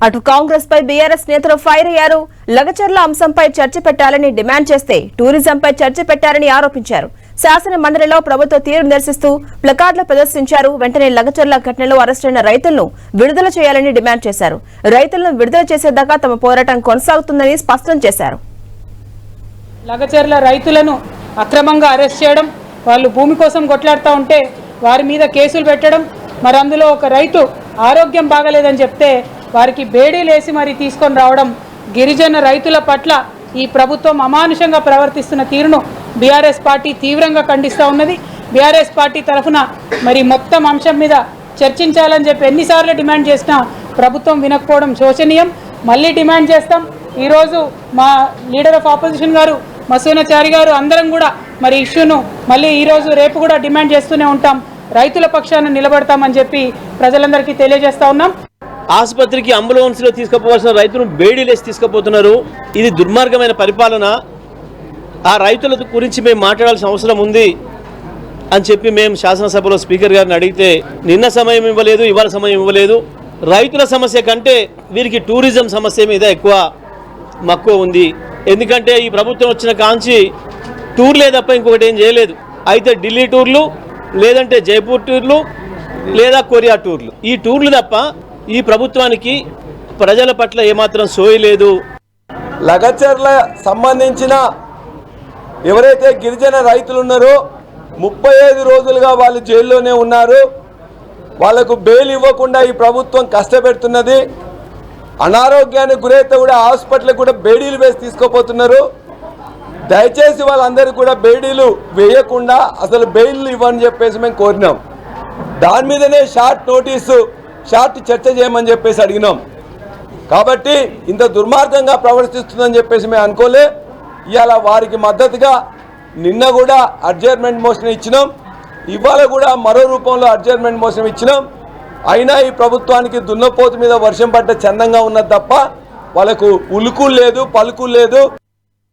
అటు కాంగ్రెస్ పై బీఆర్ఎస్ నేతలు ఫైర్ అయ్యారు. లగచర్ల అంశంపై చర్చ పెట్టాలని డిమాండ్ చేస్తే టూరిజంపై చర్చ పెట్టారని ఆరోపించారు. శాసన మండలిలో ప్రభుత్వ తీరు నిరసిస్తూ ప్లకార్డులు ప్రదర్శించారు. వెంటనే లగచర్ల ఘటనలో అరెస్టైన రైతులను విడుదల చేయాలని డిమాండ్ చేశారు. రైతులను విడుదల చేసేదాకా తమ పోరాటం కొనసాగుతుందని స్పష్టం చేశారు. లగచర్ల రైతులను అక్రమంగా అరెస్ట్ చేయడం, వాళ్ళు భూమి కోసం కొట్లాడుతూ ఉంటే వారి మీద కేసులు పెట్టడం, మరి అందులో ఒక రైతు ఆరోగ్యం బాగలేదని చెప్తే వారికి బేడీలేసి మరి తీసుకొని రావడం, గిరిజన రైతుల పట్ల ఈ ప్రభుత్వం అమానుషంగా ప్రవర్తిస్తున్న తీరును బీఆర్ఎస్ పార్టీ తీవ్రంగా ఖండిస్తూ ఉన్నది. బీఆర్ఎస్ పార్టీ తరఫున మరి మొత్తం అంశం మీద చర్చించాలని చెప్పి ఎన్నిసార్లు డిమాండ్ చేసినా ప్రభుత్వం వినకపోవడం శోచనీయం. మళ్ళీ డిమాండ్ చేస్తాం. ఈరోజు మా లీడర్ ఆఫ్ ఆపోజిషన్ గారు మసూనాచారి గారు అందరం కూడా మరి ఇష్యూను మళ్ళీ ఈరోజు రేపు కూడా డిమాండ్ చేస్తూనే ఉంటాం. రైతుల పక్షాన నిలబడతామని చెప్పి ప్రజలందరికీ తెలియజేస్తా ఉన్నాం. ఆసుపత్రికి అంబులెన్స్లో తీసుకుపోవాల్సిన రైతును బేడీలేసి తీసుకుపోతున్నారు. ఇది దుర్మార్గమైన పరిపాలన. ఆ రైతుల గురించి మేము మాట్లాడాల్సిన అవసరం ఉంది అని చెప్పి మేము శాసనసభలో స్పీకర్ గారిని అడిగితే నిన్న సమయం ఇవ్వలేదు, ఇవాళ సమయం ఇవ్వలేదు. రైతుల సమస్య కంటే వీరికి టూరిజం సమస్య మీద ఎక్కువ మక్కువ ఉంది. ఎందుకంటే ఈ ప్రభుత్వం వచ్చిన కాంచి టూర్లే తప్ప ఇంకొకటి ఏం చేయలేదు. అయితే ఢిల్లీ టూర్లు, లేదంటే జైపూర్ టూర్లు, లేదా కొరియా టూర్లు. ఈ టూర్లు తప్ప ఈ ప్రభుత్వానికి ప్రజల పట్ల ఏమాత్రం సోయి లేదు. లగచర్ల సంబంధించిన ఎవరైతే గిరిజన రైతులు ఉన్నారో 35 రోజులుగా వాళ్ళు జైల్లోనే ఉన్నారు. వాళ్లకు బెయిల్ ఇవ్వకుండా ఈ ప్రభుత్వం కష్టపెడుతున్నది. అనారోగ్యానికి గురైతే కూడా హాస్పిటల్కి కూడా బేడీలు వేసి తీసుకోపోతున్నారు. దయచేసి వాళ్ళందరికీ కూడా బేడీలు వేయకుండా అసలు బెయిల్ ఇవ్వని చెప్పేసి మేము కోరినాం. దాని మీదనే షార్ట్ చర్చ చేయమని చెప్పేసి అడిగినాం. కాబట్టి ఇంత దుర్మార్గంగా ప్రవర్తిస్తుందని చెప్పేసి మేము అనుకోలే. ఇవాళ వారికి మద్దతుగా నిన్న కూడా అడ్జర్న్మెంట్ మోషన్ ఇచ్చినాం, ఇవాళ కూడా మరో రూపంలో అడ్జర్న్మెంట్ మోషన్ ఇచ్చినాం. అయినా ఈ ప్రభుత్వానికి దున్నపోతు మీద వర్షం పడ్డ చందంగా ఉన్నది తప్ప వాళ్ళకు ఉలుకు లేదు, పలుకు లేదు.